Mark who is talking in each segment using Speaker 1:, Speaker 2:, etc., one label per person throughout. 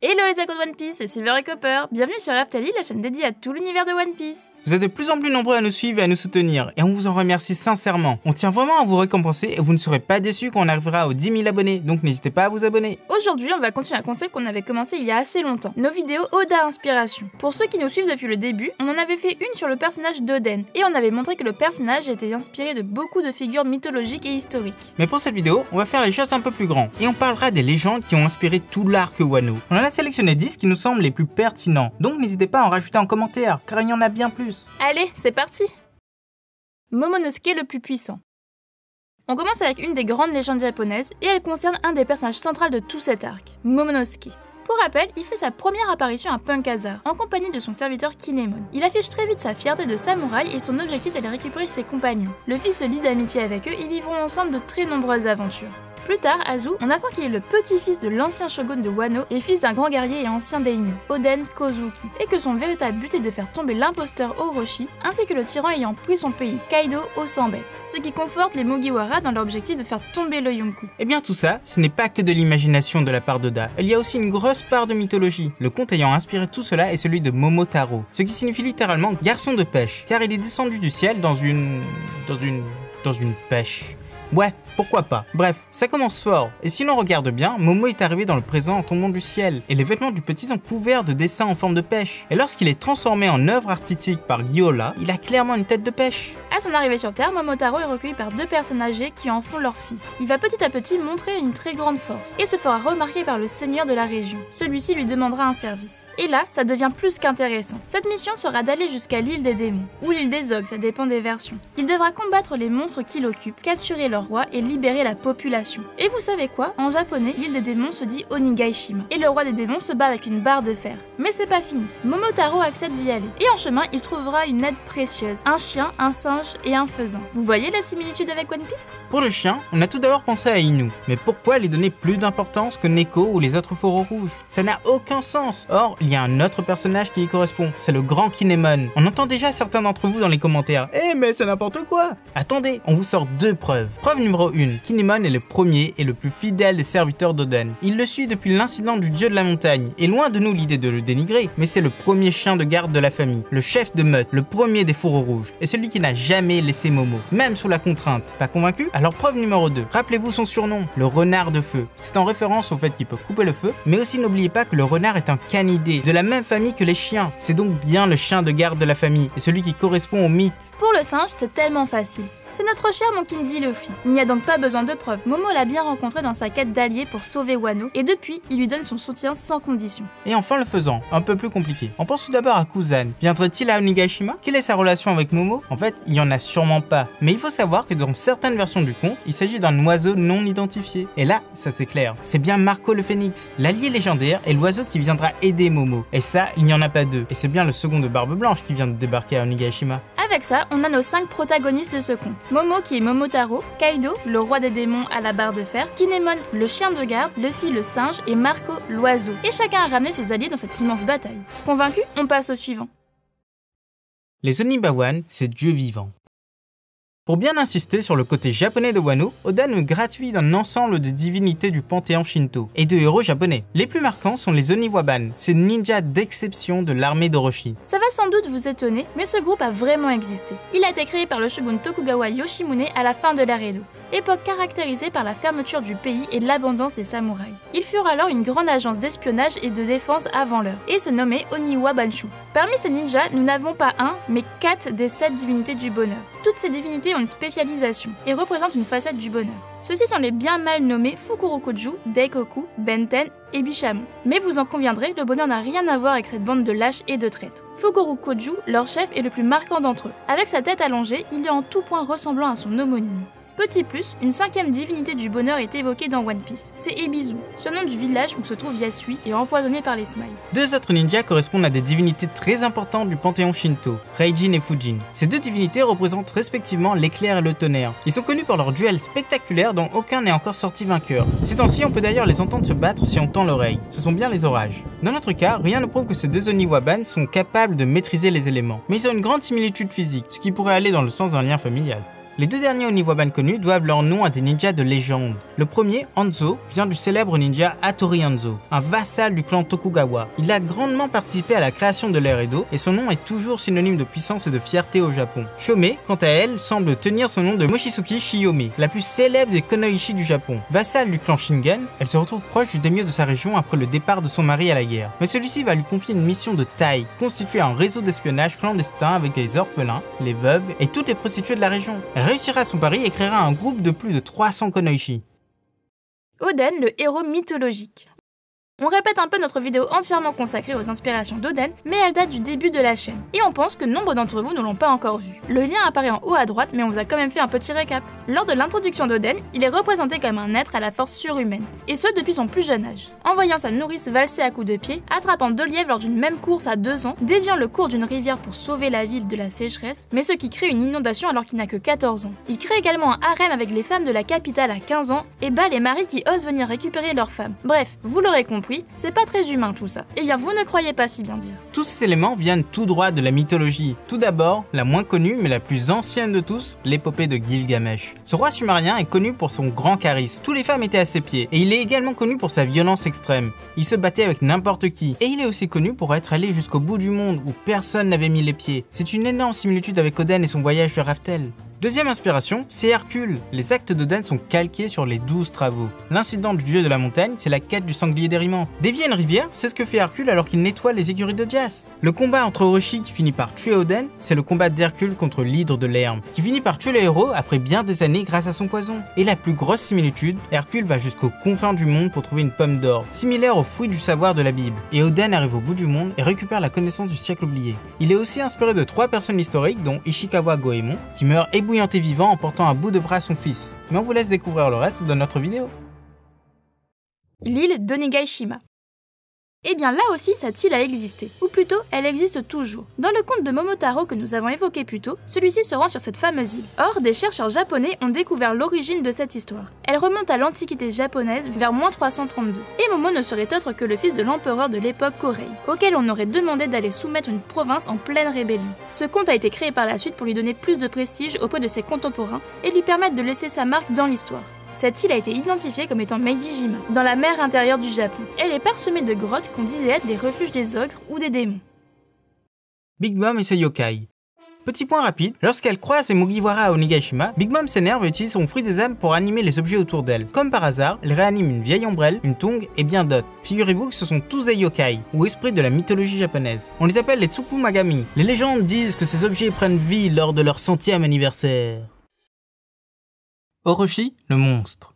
Speaker 1: Hello les accros de One Piece, c'est Silver et Copper. Bienvenue sur Raftali, la chaîne dédiée à tout l'univers de One Piece.
Speaker 2: Vous êtes de plus en plus nombreux à nous suivre et à nous soutenir, et on vous en remercie sincèrement. On tient vraiment à vous récompenser et vous ne serez pas déçus quand on arrivera aux 10 000 abonnés, donc n'hésitez pas à vous abonner.
Speaker 1: Aujourd'hui, on va continuer un concept qu'on avait commencé il y a assez longtemps, nos vidéos Oda Inspiration. Pour ceux qui nous suivent depuis le début, on en avait fait une sur le personnage d'Oden, et on avait montré que le personnage était inspiré de beaucoup de figures mythologiques et historiques.
Speaker 2: Mais pour cette vidéo, on va faire les choses un peu plus grand, et on parlera des légendes qui ont inspiré tout l'arc Wano. On en a sélectionné 10 qui nous semblent les plus pertinents, donc n'hésitez pas à en rajouter en commentaire, car il y en a bien plus.
Speaker 1: Allez, c'est parti! Momonosuke le plus puissant. On commence avec une des grandes légendes japonaises, et elle concerne un des personnages centraux de tout cet arc, Momonosuke. Pour rappel, il fait sa première apparition à Punk Hazard, en compagnie de son serviteur Kinemon. Il affiche très vite sa fierté de samouraï et son objectif est de récupérer ses compagnons. Luffy se lie d'amitié avec eux et vivront ensemble de très nombreuses aventures. Plus tard, Azu, on apprend qu'il est le petit-fils de l'ancien shogun de Wano et fils d'un grand guerrier et ancien daimyo, Oden Kozuki, et que son véritable but est de faire tomber l'imposteur Orochi, ainsi que le tyran ayant pris son pays, Kaido aux 100 bêtes, ce qui conforte les Mugiwara dans leur objectif de faire tomber le Yonkou.
Speaker 2: Et bien tout ça, ce n'est pas que de l'imagination de la part d'Oda, il y a aussi une grosse part de mythologie. Le conte ayant inspiré tout cela est celui de Momotaro, ce qui signifie littéralement garçon de pêche, car il est descendu du ciel dans une pêche. Ouais, pourquoi pas. Bref, ça commence fort, et si l'on regarde bien, Momo est arrivé dans le présent en tombant du ciel, et les vêtements du petit sont couverts de dessins en forme de pêche. Et lorsqu'il est transformé en œuvre artistique par Guyola, il a clairement une tête de pêche.
Speaker 1: À son arrivée sur Terre, Momotaro est recueilli par deux personnes âgées qui en font leur fils. Il va petit à petit montrer une très grande force, et se fera remarquer par le seigneur de la région. Celui-ci lui demandera un service. Et là, ça devient plus qu'intéressant. Cette mission sera d'aller jusqu'à l'île des démons, ou l'île des ogres, ça dépend des versions. Il devra combattre les monstres qui l'occupent, capturer leur roi et libérer la population. Et vous savez quoi? En japonais, l'île des démons se dit Onigaishima, et le roi des démons se bat avec une barre de fer. Mais c'est pas fini. Momotaro accepte d'y aller, et en chemin, il trouvera une aide précieuse, un chien, un singe et un faisan. Vous voyez la similitude avec One Piece?
Speaker 2: Pour le chien, on a tout d'abord pensé à Inu, mais pourquoi lui donner plus d'importance que Neko ou les autres fourreaux rouges? Ça n'a aucun sens. Or, il y a un autre personnage qui y correspond, c'est le grand Kinemon. On entend déjà certains d'entre vous dans les commentaires, mais c'est n'importe quoi! Attendez, on vous sort deux preuves. Preuve numéro 1, Kinemon est le premier et le plus fidèle des serviteurs d'Oden. Il le suit depuis l'incident du dieu de la montagne, et loin de nous l'idée de le dénigrer, mais c'est le premier chien de garde de la famille, le chef de meute, le premier des fourreaux rouges, et celui qui n'a jamais laissé Momo, même sous la contrainte. Pas convaincu? Alors preuve numéro 2, rappelez-vous son surnom, le renard de feu. C'est en référence au fait qu'il peut couper le feu, mais aussi n'oubliez pas que le renard est un canidé, de la même famille que les chiens. C'est donc bien le chien de garde de la famille, et celui qui correspond au mythe.
Speaker 1: Pour le singe, c'est tellement facile. C'est notre cher Monkindi Luffy. Il n'y a donc pas besoin de preuves. Momo l'a bien rencontré dans sa quête d'alliés pour sauver Wano, et depuis, il lui donne son soutien sans condition.
Speaker 2: Et enfin le faisan, un peu plus compliqué. On pense tout d'abord à Kuzan. Viendrait-il à Onigashima? Quelle est sa relation avec Momo? En fait, il y en a sûrement pas. Mais il faut savoir que dans certaines versions du conte, il s'agit d'un oiseau non identifié. Et là, ça c'est clair. C'est bien Marco le Phénix, l'allié légendaire et l'oiseau qui viendra aider Momo. Et ça, il n'y en a pas deux. Et c'est bien le second de Barbe Blanche qui vient de débarquer à Onigashima.
Speaker 1: Avec ça, on a nos 5 protagonistes de ce conte. Momo qui est Momotaro, Kaido, le roi des démons à la barre de fer, Kinemon, le chien de garde, Luffy le singe et Marco l'oiseau. Et chacun a ramené ses alliés dans cette immense bataille. Convaincu? On passe au suivant.
Speaker 2: Les Onibawan, c'est Dieu vivant. Pour bien insister sur le côté japonais de Wano, Oda nous gratifie d'un ensemble de divinités du panthéon Shinto et de héros japonais. Les plus marquants sont les Oniwaban, ces ninjas d'exception de l'armée d'Orochi.
Speaker 1: Ça va sans doute vous étonner, mais ce groupe a vraiment existé. Il a été créé par le shogun Tokugawa Yoshimune à la fin de l'ère Edo, époque caractérisée par la fermeture du pays et l'abondance des samouraïs. Ils furent alors une grande agence d'espionnage et de défense avant l'heure, et se nommaient Oniwa Banshu. Parmi ces ninjas, nous n'avons pas un, mais 4 des 7 divinités du bonheur. Toutes ces divinités ont une spécialisation et représentent une facette du bonheur. Ceux-ci sont les bien mal nommés Fukurokoju, Daikoku, Benten et Bishamon. Mais vous en conviendrez, le bonheur n'a rien à voir avec cette bande de lâches et de traîtres. Fukurokoju, leur chef, est le plus marquant d'entre eux. Avec sa tête allongée, il est en tout point ressemblant à son homonyme. Petit plus, une 5e divinité du bonheur est évoquée dans One Piece, c'est Ebisu, surnom du village où se trouve Yasui et empoisonné par les Smiles.
Speaker 2: Deux autres ninjas correspondent à des divinités très importantes du panthéon Shinto, Reijin et Fujin. Ces deux divinités représentent respectivement l'éclair et le tonnerre. Ils sont connus pour leurs duels spectaculaires dont aucun n'est encore sorti vainqueur. Ces temps-ci, on peut d'ailleurs les entendre se battre si on tend l'oreille. Ce sont bien les orages. Dans notre cas, rien ne prouve que ces deux Oniwaban sont capables de maîtriser les éléments. Mais ils ont une grande similitude physique, ce qui pourrait aller dans le sens d'un lien familial. Les deux derniers Oniwaban connus doivent leur nom à des ninjas de légende. Le premier, Hanzo, vient du célèbre ninja Hattori Hanzo, un vassal du clan Tokugawa. Il a grandement participé à la création de l'ère Edo et son nom est toujours synonyme de puissance et de fierté au Japon. Shomei, quant à elle, semble tenir son nom de Mochizuki Shiyome, la plus célèbre des Kunoichi du Japon. Vassal du clan Shingen, elle se retrouve proche du daimyo de sa région après le départ de son mari à la guerre. Mais celui-ci va lui confier une mission de taille, constituer un réseau d'espionnage clandestin avec les orphelins, les veuves et toutes les prostituées de la région. Elle réussira son pari et créera un groupe de plus de 300 Kunoichi.
Speaker 1: Oden, le héros mythologique. On répète un peu notre vidéo entièrement consacrée aux inspirations d'Oden, mais elle date du début de la chaîne, et on pense que nombre d'entre vous ne l'ont pas encore vu. Le lien apparaît en haut à droite, mais on vous a quand même fait un petit récap. Lors de l'introduction d'Oden, il est représenté comme un être à la force surhumaine, et ce depuis son plus jeune âge. En voyant sa nourrice valser à coups de pied, attrapant 2 lièvres lors d'une même course à 2 ans, déviant le cours d'une rivière pour sauver la ville de la sécheresse, mais ce qui crée une inondation alors qu'il n'a que 14 ans. Il crée également un harem avec les femmes de la capitale à 15 ans, et bat les maris qui osent venir récupérer leurs femmes. Bref, vous l'aurez compris, c'est pas très humain tout ça. Eh bien vous ne croyez pas si bien dire.
Speaker 2: Tous ces éléments viennent tout droit de la mythologie. Tout d'abord, la moins connue mais la plus ancienne de tous, l'épopée de Gilgamesh. Ce roi sumérien est connu pour son grand charisme. Toutes les femmes étaient à ses pieds. Et il est également connu pour sa violence extrême. Il se battait avec n'importe qui. Et il est aussi connu pour être allé jusqu'au bout du monde où personne n'avait mis les pieds. C'est une énorme similitude avec Oden et son voyage vers Raftel. Deuxième inspiration, c'est Hercule. Les actes d'Oden sont calqués sur les 12 travaux. L'incident du dieu de la montagne, c'est la quête du sanglier dériment. Dévier une rivière, c'est ce que fait Hercule alors qu'il nettoie les écuries de Dias. Le combat entre Orochi qui finit par tuer Oden, c'est le combat d'Hercule contre l'hydre de l'herbe, qui finit par tuer le héros après bien des années grâce à son poison. Et la plus grosse similitude, Hercule va jusqu'aux confins du monde pour trouver une pomme d'or, similaire aux fruits du savoir de la Bible. Et Oden arrive au bout du monde et récupère la connaissance du siècle oublié. Il est aussi inspiré de 3 personnes historiques, dont Ishikawa Goemon, qui meurt ébouillanté vivant en portant à bout de bras son fils. Mais on vous laisse découvrir le reste de notre vidéo.
Speaker 1: L'île d'Onigashima. Eh bien là aussi cette île a existé, ou plutôt elle existe toujours. Dans le conte de Momotaro que nous avons évoqué plus tôt, celui-ci se rend sur cette fameuse île. Or, des chercheurs japonais ont découvert l'origine de cette histoire. Elle remonte à l'Antiquité japonaise vers -332. Et Momo ne serait autre que le fils de l'empereur de l'époque Korei, auquel on aurait demandé d'aller soumettre une province en pleine rébellion. Ce conte a été créé par la suite pour lui donner plus de prestige auprès de ses contemporains et lui permettre de laisser sa marque dans l'histoire. Cette île a été identifiée comme étant Meiji-jima, dans la mer intérieure du Japon. Elle est parsemée de grottes qu'on disait être les refuges des ogres ou des démons.
Speaker 2: Big Mom et ses yokai. Petit point rapide, lorsqu'elle croise les Mugiwara à Onigashima, Big Mom s'énerve et utilise son fruit des âmes pour animer les objets autour d'elle. Comme par hasard, elle réanime une vieille ombrelle, une tongue et bien d'autres. Figurez-vous que ce sont tous des yokai, ou esprits de la mythologie japonaise. On les appelle les Tsukumagami. Les légendes disent que ces objets prennent vie lors de leur 100e anniversaire. Orochi, le monstre.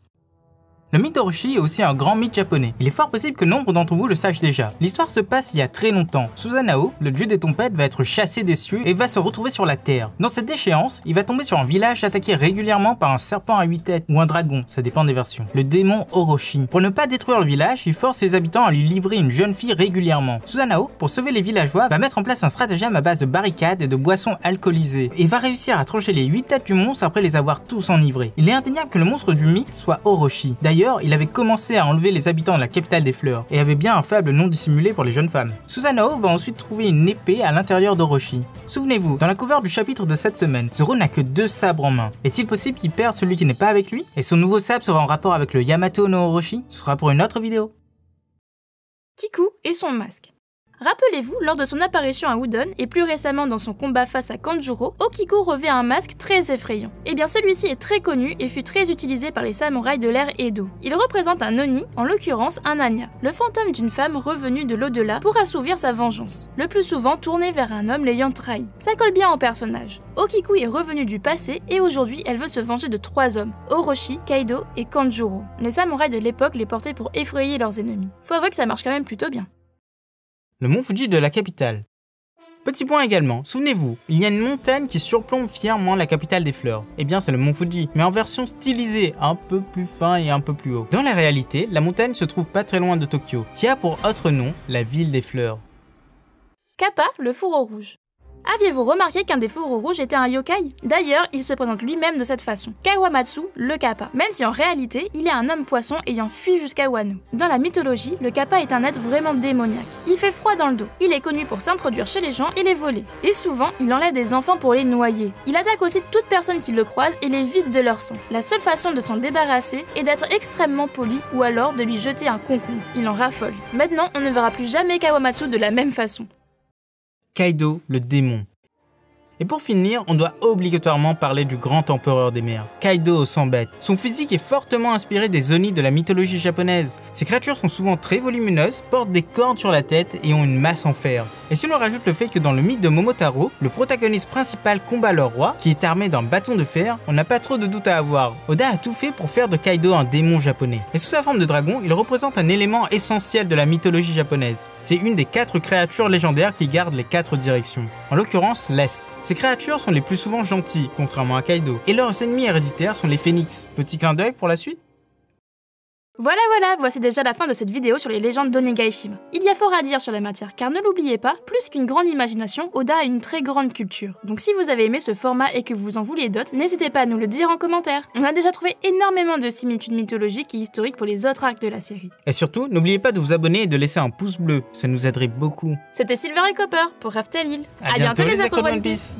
Speaker 2: Le mythe d'Orochi est aussi un grand mythe japonais. Il est fort possible que nombre d'entre vous le sachent déjà. L'histoire se passe il y a très longtemps. Susanoo, le dieu des tempêtes, va être chassé des cieux et va se retrouver sur la terre. Dans cette déchéance, il va tomber sur un village attaqué régulièrement par un serpent à 8 têtes ou un dragon, ça dépend des versions. Le démon Orochi. Pour ne pas détruire le village, il force ses habitants à lui livrer une jeune fille régulièrement. Susanoo, pour sauver les villageois, va mettre en place un stratagème à base de barricades et de boissons alcoolisées et va réussir à trancher les 8 têtes du monstre après les avoir tous enivrés. Il est indéniable que le monstre du mythe soit Orochi. D'ailleurs, il avait commencé à enlever les habitants de la capitale des fleurs et avait bien un faible non dissimulé pour les jeunes femmes. Susanoo va ensuite trouver une épée à l'intérieur d'Orochi. Souvenez-vous, dans la cover du chapitre de cette semaine, Zoro n'a que 2 sabres en main. Est-il possible qu'il perde celui qui n'est pas avec lui? Et son nouveau sabre sera en rapport avec le Yamato no Orochi? Ce sera pour une autre vidéo.
Speaker 1: Kiku et son masque. Rappelez-vous, lors de son apparition à Udon et plus récemment dans son combat face à Kanjuro, Okiku revêt un masque très effrayant. Eh bien celui-ci est très connu et fut très utilisé par les samouraïs de l'ère Edo. Il représente un Oni, en l'occurrence un Anya, le fantôme d'une femme revenue de l'au-delà pour assouvir sa vengeance, le plus souvent tournée vers un homme l'ayant trahi. Ça colle bien au personnage. Okiku est revenue du passé et aujourd'hui elle veut se venger de 3 hommes, Orochi, Kaido et Kanjuro. Les samouraïs de l'époque les portaient pour effrayer leurs ennemis. Faut avouer que ça marche quand même plutôt bien.
Speaker 2: Le mont Fuji de la capitale. Petit point également, souvenez-vous, il y a une montagne qui surplombe fièrement la capitale des fleurs. Eh bien c'est le mont Fuji, mais en version stylisée, un peu plus fin et un peu plus haut. Dans la réalité, la montagne se trouve pas très loin de Tokyo, qui a pour autre nom la ville des fleurs.
Speaker 1: Kappa, le fourreau rouge. Aviez-vous remarqué qu'un des fourreaux rouges était un yokai? D'ailleurs, il se présente lui-même de cette façon, Kawamatsu, le Kappa, même si en réalité, il est un homme poisson ayant fui jusqu'à Wano. Dans la mythologie, le Kappa est un être vraiment démoniaque. Il fait froid dans le dos, il est connu pour s'introduire chez les gens et les voler. Et souvent, il enlève des enfants pour les noyer. Il attaque aussi toute personne qui le croise et les vide de leur sang. La seule façon de s'en débarrasser est d'être extrêmement poli ou alors de lui jeter un concombre. Il en raffole. Maintenant, on ne verra plus jamais Kawamatsu de la même façon.
Speaker 2: Kaido, le démon. Et pour finir, on doit obligatoirement parler du grand empereur des mers, Kaido aux 100 bêtes. Son physique est fortement inspiré des Oni de la mythologie japonaise. Ces créatures sont souvent très volumineuses, portent des cornes sur la tête et ont une masse en fer. Et si l'on rajoute le fait que dans le mythe de Momotaro, le protagoniste principal combat leur roi, qui est armé d'un bâton de fer, on n'a pas trop de doute à avoir. Oda a tout fait pour faire de Kaido un démon japonais. Et sous sa forme de dragon, il représente un élément essentiel de la mythologie japonaise. C'est une des 4 créatures légendaires qui gardent les 4 directions. En l'occurrence, l'Est. Ces créatures sont les plus souvent gentilles, contrairement à Kaido, et leurs ennemis héréditaires sont les phénix. Petit clin d'œil pour la suite?
Speaker 1: Voilà, voici déjà la fin de cette vidéo sur les légendes d'Onigashima. Il y a fort à dire sur la matière, car ne l'oubliez pas, plus qu'une grande imagination, Oda a une très grande culture. Donc si vous avez aimé ce format et que vous en vouliez d'autres, n'hésitez pas à nous le dire en commentaire. On a déjà trouvé énormément de similitudes mythologiques et historiques pour les autres arcs de la série.
Speaker 2: Et surtout, n'oubliez pas de vous abonner et de laisser un pouce bleu, ça nous aiderait beaucoup.
Speaker 1: C'était Silver et Copper pour Raftel Hill.
Speaker 2: À bientôt les échos de One Piece.